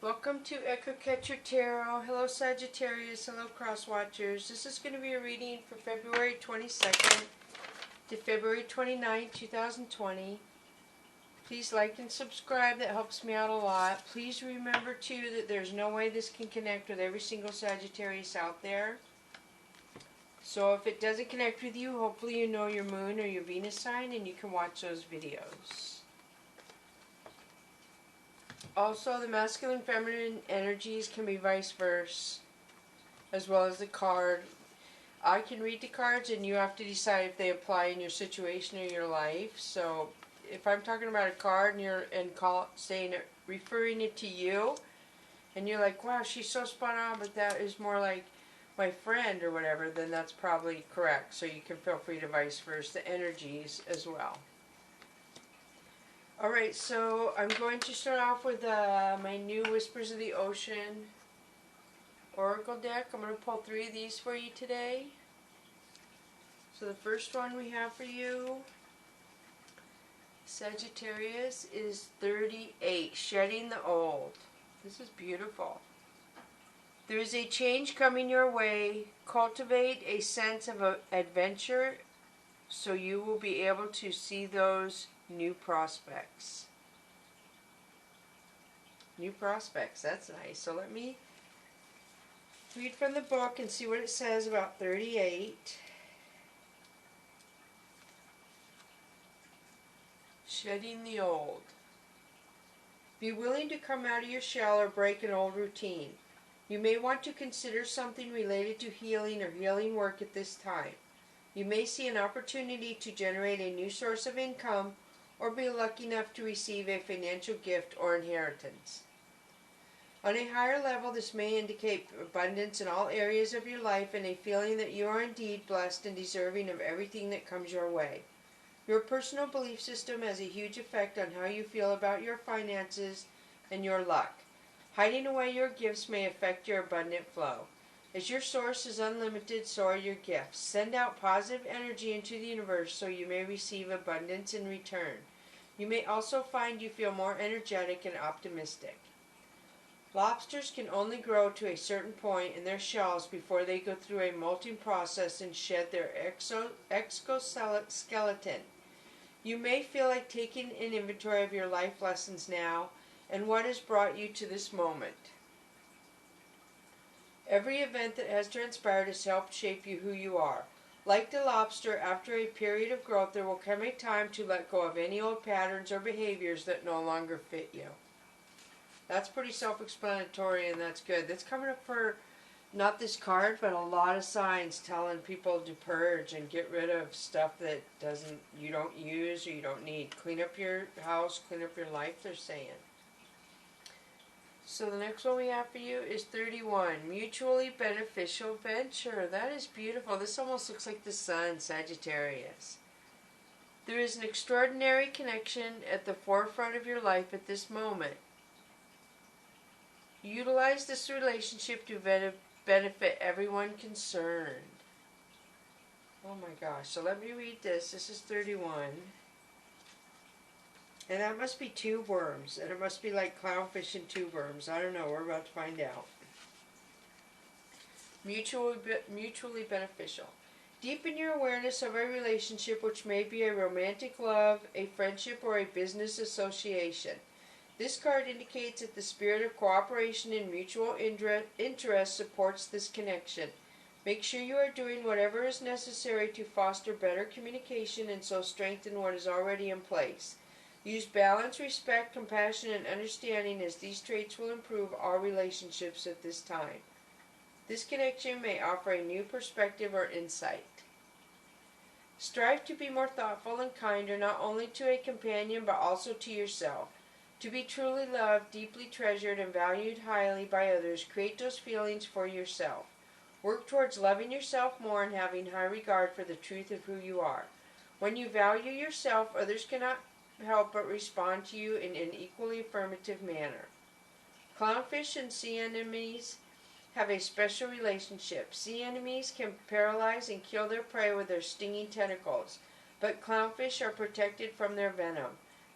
Welcome to Echo Catcher Tarot. Hello Sagittarius, hello Cross Watchers. This is going to be a reading for February 22nd to February 29th, 2020. Please like and subscribe, that helps me out a lot. Please remember too that there's no way this can connect with every single Sagittarius out there. So if it doesn't connect with you, hopefully you know your moon or your Venus sign and you can watch those videos. Also, the masculine feminine energies can be vice versa, as well as the card. I can read the cards and you have to decide if they apply in your situation or your life. So if I'm talking about a card and you're referring it to you, and you're like, wow, she's so spot on, but that is more like my friend or whatever, then that's probably correct. So you can feel free to vice versa the energies as well. Alright, so I'm going to start off with my new Whispers of the Ocean Oracle deck. I'm going to pull 3 of these for you today. So the first one we have for you, Sagittarius, is 38, Shedding the Old. This is beautiful. There is a change coming your way. Cultivate a sense of adventure so you will be able to see those new prospects. New prospects, that's nice. So let me read from the book and see what it says about 38. Shedding the old. Be willing to come out of your shell or break an old routine. You may want to consider something related to healing or healing work at this time. You may see an opportunity to generate a new source of income or be lucky enough to receive a financial gift or inheritance. On a higher level, this may indicate abundance in all areas of your life and a feeling that you are indeed blessed and deserving of everything that comes your way. Your personal belief system has a huge effect on how you feel about your finances and your luck. Hiding away your gifts may affect your abundant flow. As your source is unlimited, so are your gifts. Send out positive energy into the universe so you may receive abundance in return. You may also find you feel more energetic and optimistic. Lobsters can only grow to a certain point in their shells before they go through a molting process and shed their exoskeleton. You may feel like taking an inventory of your life lessons now and what has brought you to this moment. Every event that has transpired has helped shape you who you are. Like the lobster, after a period of growth, there will come a time to let go of any old patterns or behaviors that no longer fit you. That's pretty self-explanatory, and that's good. That's coming up for, not this card, but a lot of signs telling people to purge and get rid of stuff that you don't use or you don't need. Clean up your house, clean up your life, they're saying. So the next one we have for you is 31, Mutually Beneficial Venture. That is beautiful. This almost looks like the sun, Sagittarius. There is an extraordinary connection at the forefront of your life at this moment. Utilize this relationship to benefit everyone concerned. Oh my gosh. So let me read this. This is 31. And that must be tube worms. And it must be like clownfish and tube worms. I don't know. We're about to find out. Mutually beneficial. Deepen your awareness of a relationship, which may be a romantic love, a friendship, or a business association. This card indicates that the spirit of cooperation and mutual interest supports this connection. Make sure you are doing whatever is necessary to foster better communication and so strengthen what is already in place. Use balance, respect, compassion, and understanding, as these traits will improve all relationships at this time. This connection may offer a new perspective or insight. Strive to be more thoughtful and kinder, not only to a companion but also to yourself. To be truly loved, deeply treasured, and valued highly by others, create those feelings for yourself. Work towards loving yourself more and having high regard for the truth of who you are. When you value yourself, others cannot help but respond to you in an equally affirmative manner. Clownfish and sea anemones have a special relationship. Sea anemones can paralyze and kill their prey with their stinging tentacles, but clownfish are protected from their venom.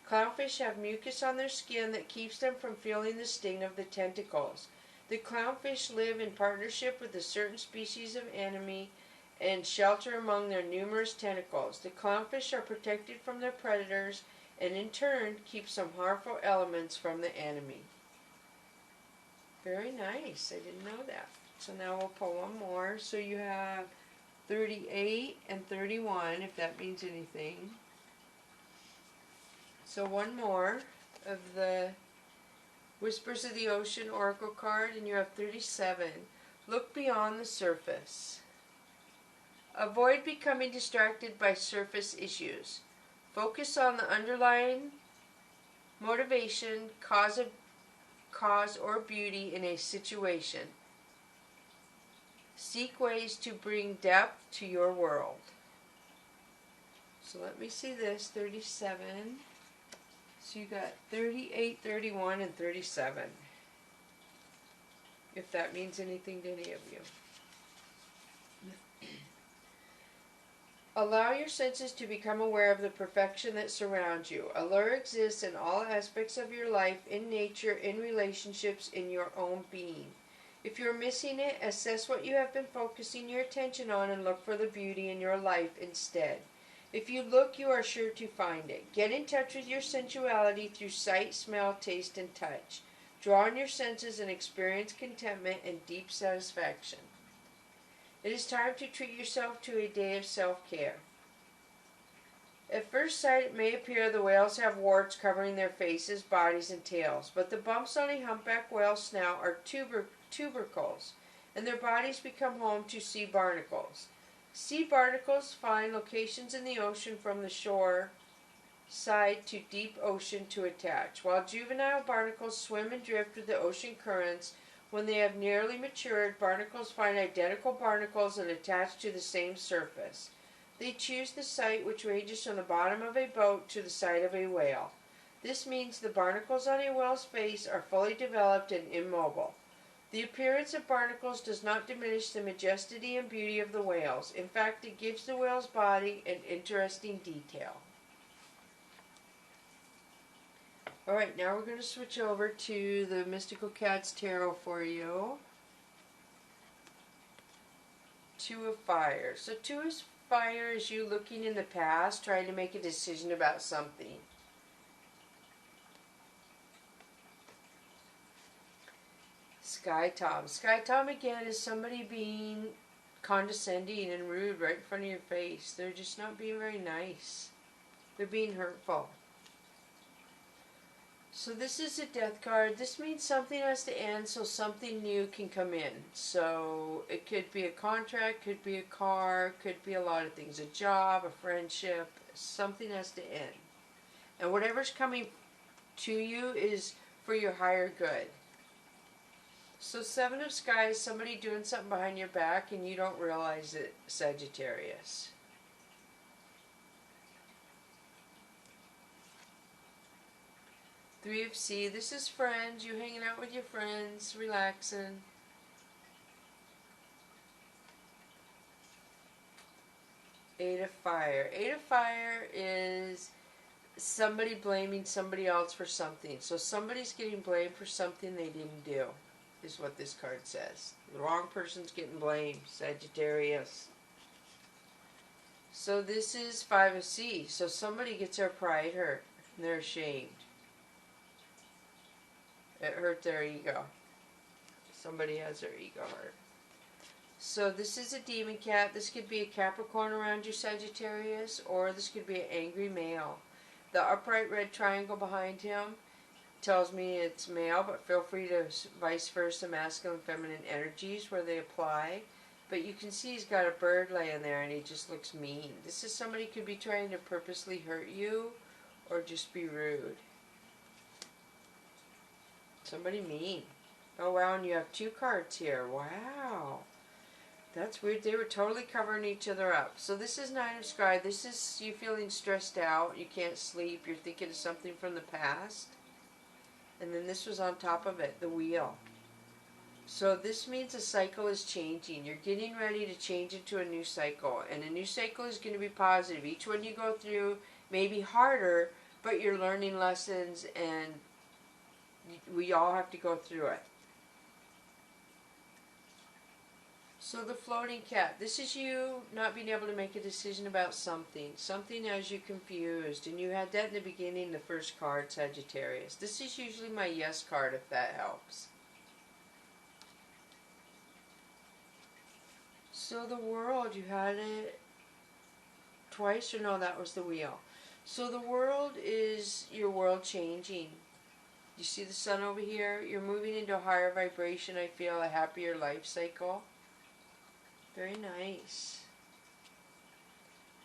Clownfish have mucus on their skin that keeps them from feeling the sting of the tentacles. The clownfish live in partnership with a certain species of enemy and shelter among their numerous tentacles. The clownfish are protected from their predators and in turn keep some harmful elements from the enemy. Very nice. I didn't know that. So now we'll pull one more. So you have 38 and 31, if that means anything. So one more of the Whispers of the Ocean Oracle card, and you have 37. Look beyond the surface. Avoid becoming distracted by surface issues. Focus on the underlying motivation, cause or beauty in a situation. Seek ways to bring depth to your world. So let me see this, 37. So you got 38, 31, and 37. If that means anything to any of you. Allow your senses to become aware of the perfection that surrounds you. Allure exists in all aspects of your life, in nature, in relationships, in your own being. If you're missing it, assess what you have been focusing your attention on and look for the beauty in your life instead. If you look, you are sure to find it. Get in touch with your sensuality through sight, smell, taste, and touch. Draw on your senses and experience contentment and deep satisfaction. It is time to treat yourself to a day of self-care. At first sight, it may appear the whales have warts covering their faces, bodies, and tails, but the bumps on a humpback whale's snout are tubercles, and their bodies become home to sea barnacles. Sea barnacles find locations in the ocean from the shore side to deep ocean to attach, while juvenile barnacles swim and drift with the ocean currents. When they have nearly matured, barnacles find identical barnacles and attach to the same surface. They choose the site which ranges from the bottom of a boat to the side of a whale. This means the barnacles on a whale's face are fully developed and immobile. The appearance of barnacles does not diminish the majesty and beauty of the whales. In fact, it gives the whale's body an interesting detail. Alright, now we're going to switch over to the Mystical Cats Tarot for you. Two of Fire. So Two of Fire is you looking in the past, trying to make a decision about something. Sky Tom. Sky Tom again is somebody being condescending and rude right in front of your face. They're just not being very nice. They're being hurtful. So this is a Death card. This means something has to end so something new can come in. So it could be a contract, could be a car, could be a lot of things. A job, a friendship, something has to end. And whatever's coming to you is for your higher good. So Seven of Sky is somebody doing something behind your back and you don't realize it, Sagittarius. Three of Sea, this is friends, you hanging out with your friends, relaxing. Eight of Fire. Eight of Fire is somebody blaming somebody else for something. So somebody's getting blamed for something they didn't do, is what this card says. The wrong person's getting blamed, Sagittarius. So this is Five of Sea. So somebody gets their pride hurt and they're ashamed. It hurt their ego. Somebody has their ego hurt. So this is a demon cat. This could be a Capricorn around you, Sagittarius, or this could be an angry male. The upright red triangle behind him tells me it's male, but feel free to vice versa, masculine and feminine energies where they apply. But you can see he's got a bird laying there and he just looks mean. This is somebody who could be trying to purposely hurt you or just be rude. Somebody mean. Oh wow, and you have two cards here. Wow. That's weird. They were totally covering each other up. So this is Nine of Sky. This is you feeling stressed out. You can't sleep. You're thinking of something from the past. And then this was on top of it, the Wheel. So this means a cycle is changing. You're getting ready to change into a new cycle. And a new cycle is going to be positive. Each one you go through may be harder, but you're learning lessons, and we all have to go through it. So the floating cat, this is you not being able to make a decision about something. Something has you confused, and you had that in the beginning, the first card, Sagittarius. This is usually my yes card, if that helps. So the world, you had it twice, or no, that was the wheel. So the world is your world changing. You see the sun over here? You're moving into a higher vibration, I feel, a happier life cycle. Very nice.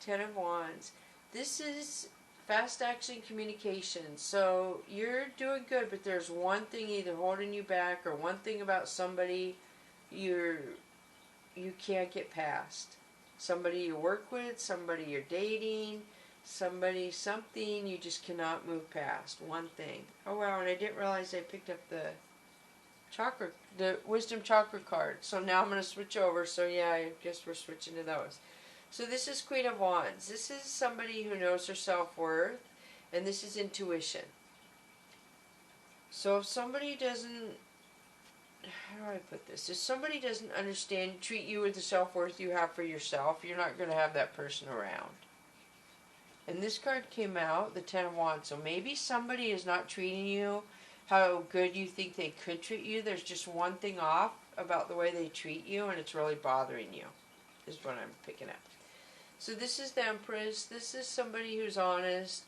Ten of Wands. This is fast action communication. So you're doing good, but there's one thing either holding you back, or one thing about somebody you can't get past. Somebody you work with, somebody you're dating, something you just cannot move past. One thing. Oh wow, and I didn't realize I picked up the wisdom chakra card. So now I'm going to switch over. So yeah, I guess we're switching to those. So this is Queen of Wands. This is somebody who knows their self-worth, and this is intuition. So if somebody doesn't, how do I put this? If somebody doesn't treat you with the self-worth you have for yourself, you're not going to have that person around. And this card came out, the Ten of Wands. So maybe somebody is not treating you how good you think they could treat you. There's just one thing off about the way they treat you, and it's really bothering you, is what I'm picking up. So this is the Empress. This is somebody who's honest,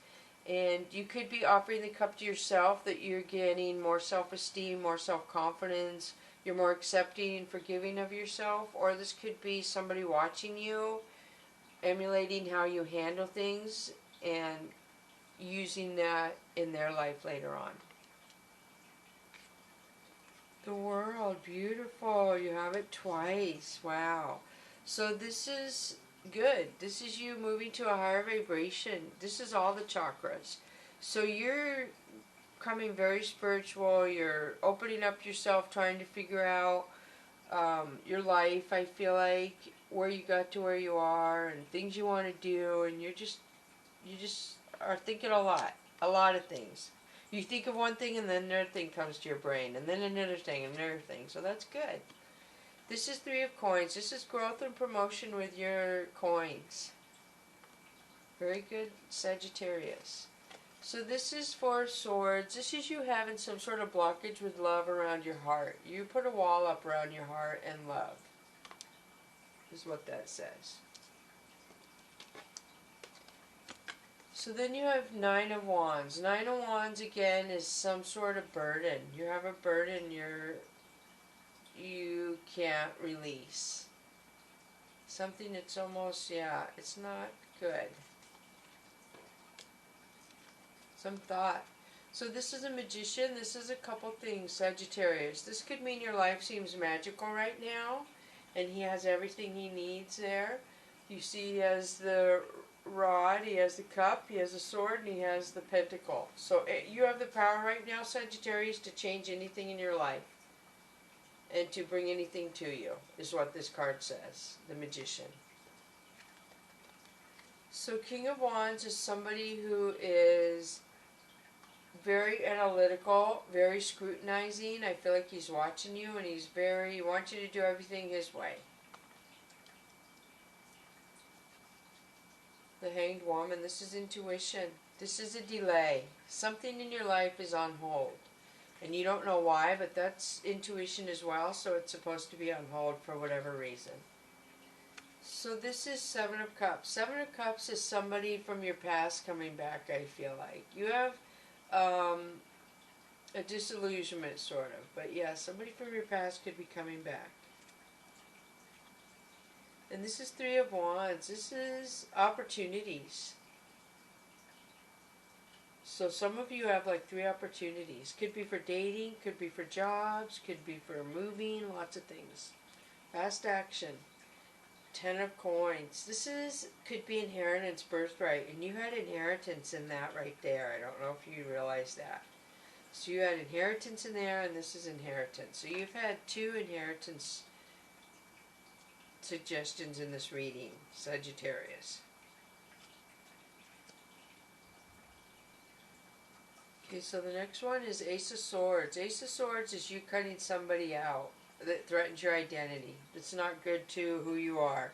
and you could be offering the cup to yourself, that you're getting more self-esteem, more self-confidence, you're more accepting and forgiving of yourself, or this could be somebody watching you, emulating how you handle things, and using that in their life later on. The World, beautiful. You have it twice. Wow. So this is good. This is you moving to a higher vibration. This is all the chakras. So you're becoming very spiritual. You're opening up yourself, trying to figure out your life. I feel like where you got to where you are, and things you want to do, and you just are thinking a lot of things. You think of one thing, and then another thing comes to your brain, and then another thing, and another thing. So that's good. This is Three of Coins. This is growth and promotion with your coins. Very good, Sagittarius. So this is Four of Swords. This is you having some sort of blockage with love around your heart. You put a wall up around your heart and love, is what that says. So then you have Nine of Wands. Nine of Wands, again, is some sort of burden. You have a burden you can't release. Something that's almost, yeah, it's not good. Some thought. So this is a Magician. This is a couple things, Sagittarius. This could mean your life seems magical right now, and he has everything he needs there. You see he has the rod, he has the cup, he has the sword, and he has the pentacle. So you have the power right now, Sagittarius, to change anything in your life and to bring anything to you, is what this card says, the Magician. So King of Wands is somebody who is very analytical, very scrutinizing. I feel like he's watching you, and he wants you to do everything his way. The Hanged Woman, this is intuition. This is a delay. Something in your life is on hold. And you don't know why, but that's intuition as well, so it's supposed to be on hold for whatever reason. So this is Seven of Cups. Seven of Cups is somebody from your past coming back, I feel like. You have a disillusionment, sort of. But yeah, somebody from your past could be coming back. And this is Three of Wands. This is opportunities. So some of you have like 3 opportunities. Could be for dating, could be for jobs, could be for moving, lots of things. Fast action. 10 of Coins. This could be inheritance, birthright. And you had inheritance in that right there. I don't know if you realize that. So you had inheritance in there, and this is inheritance. So you've had 2 inheritance suggestions in this reading, Sagittarius. Okay, so the next one is Ace of Swords. Ace of Swords is you cutting somebody out that threatens your identity. It's not good to who you are.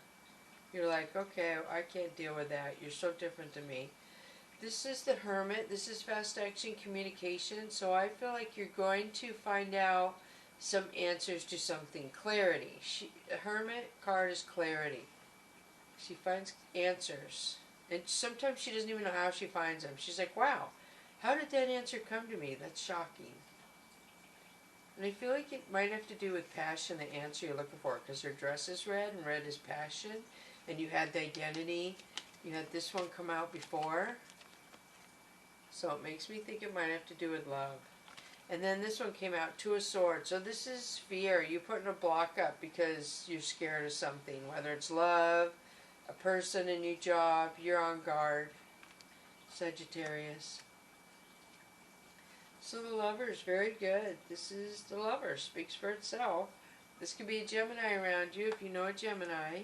You're like, okay, I can't deal with that. You're so different than me. This is the Hermit. This is fast action communication. So I feel like you're going to find out some answers to something. Clarity. The Hermit card is clarity. She finds answers. And sometimes she doesn't even know how she finds them. She's like, wow, how did that answer come to me? That's shocking. And I feel like it might have to do with passion, the answer you're looking for, because her dress is red, and red is passion, and you had the identity. You had this one come out before. So it makes me think it might have to do with love. And then this one came out, Two of Swords. So this is fear. You putting a block up because you're scared of something, whether it's love, a person, a new job, you're on guard. Sagittarius. So the Lovers, very good. This is the Lover, speaks for itself. This could be a Gemini around you if you know a Gemini.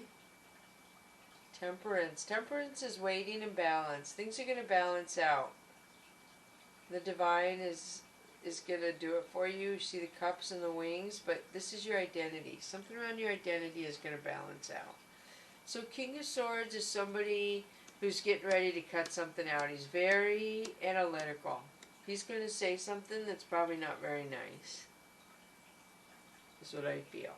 Temperance. Temperance is waiting and balance. Things are going to balance out. The Divine is going to do it for you. You see the cups and the wings, but this is your identity. Something around your identity is going to balance out. So King of Swords is somebody who's getting ready to cut something out. He's very analytical. He's going to say something that's probably not very nice. That's what I feel.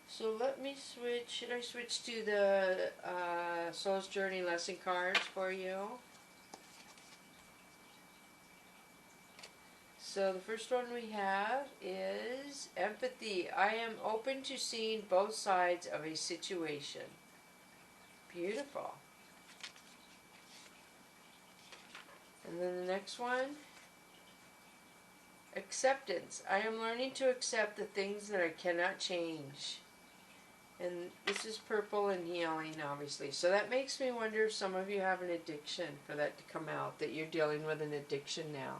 So let me switch. Should I switch to the Soul's Journey lesson cards for you? So the first one we have is empathy. I am open to seeing both sides of a situation. Beautiful. And then the next one, acceptance. I am learning to accept the things that I cannot change. And this is purple and healing, obviously. So that makes me wonder if some of you have an addiction for that to come out, that you're dealing with an addiction now.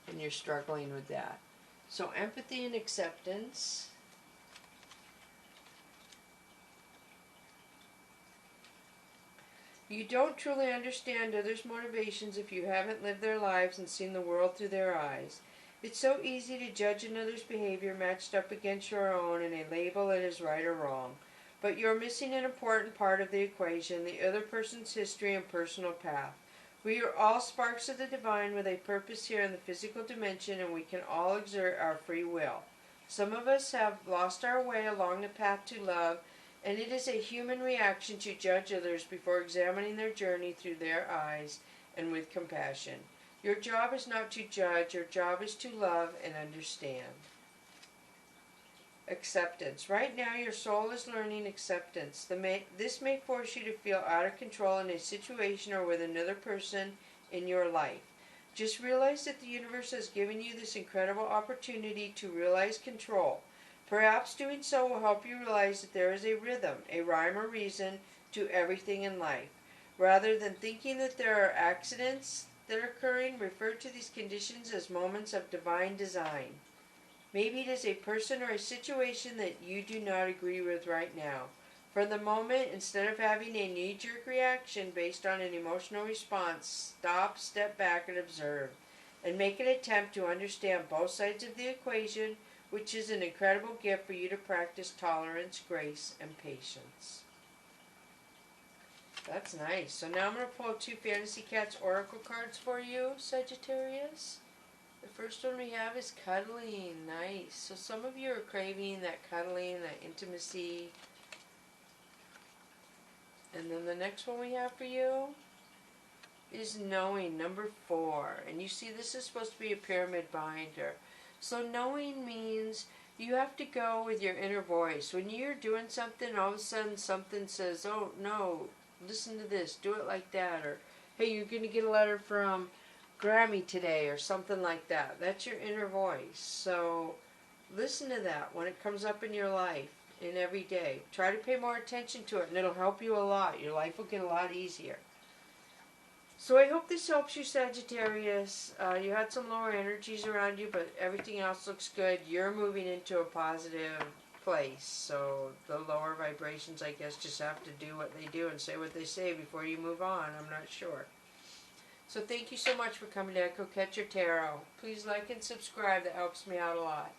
And you're struggling with that. So empathy and acceptance. You don't truly understand others' motivations if you haven't lived their lives and seen the world through their eyes. It's so easy to judge another's behavior matched up against your own and label it as right or wrong. But you're missing an important part of the equation, the other person's history and personal path. We are all sparks of the divine with a purpose here in the physical dimension, and we can all exert our free will. Some of us have lost our way along the path to love, and it is a human reaction to judge others before examining their journey through their eyes and with compassion. Your job is not to judge, your job is to love and understand. Acceptance. Right now your soul is learning acceptance. This may force you to feel out of control in a situation or with another person in your life. Just realize that the universe has given you this incredible opportunity to realize control. Perhaps doing so will help you realize that there is a rhythm, a rhyme or reason to everything in life. Rather than thinking that there are accidents that are occurring, refer to these conditions as moments of divine design. Maybe it is a person or a situation that you do not agree with right now. For the moment, instead of having a knee-jerk reaction based on an emotional response, stop, step back, and observe, and make an attempt to understand both sides of the equation, which is an incredible gift for you to practice tolerance, grace, and patience. That's nice. So now I'm going to pull 2 Fantasy Cats Oracle cards for you, Sagittarius. The first one we have is cuddling. Nice. So some of you are craving that cuddling, that intimacy. And then the next one we have for you is knowing, number 4. And you see this is supposed to be a pyramid binder. So knowing means you have to go with your inner voice. When you're doing something, all of a sudden something says, oh no, listen to this, do it like that. Or, hey, you're going to get a letter from Grammy today or something like that. That's your inner voice. So listen to that when it comes up in your life in every day. Try to pay more attention to it and it'll help you a lot. Your life will get a lot easier. So I hope this helps you, Sagittarius. You had some lower energies around you, but everything else looks good. You're moving into a positive place. So the lower vibrations, I guess, just have to do what they do and say what they say before you move on. I'm not sure. So thank you so much for coming to Echo Catcher Tarot. Please like and subscribe. That helps me out a lot.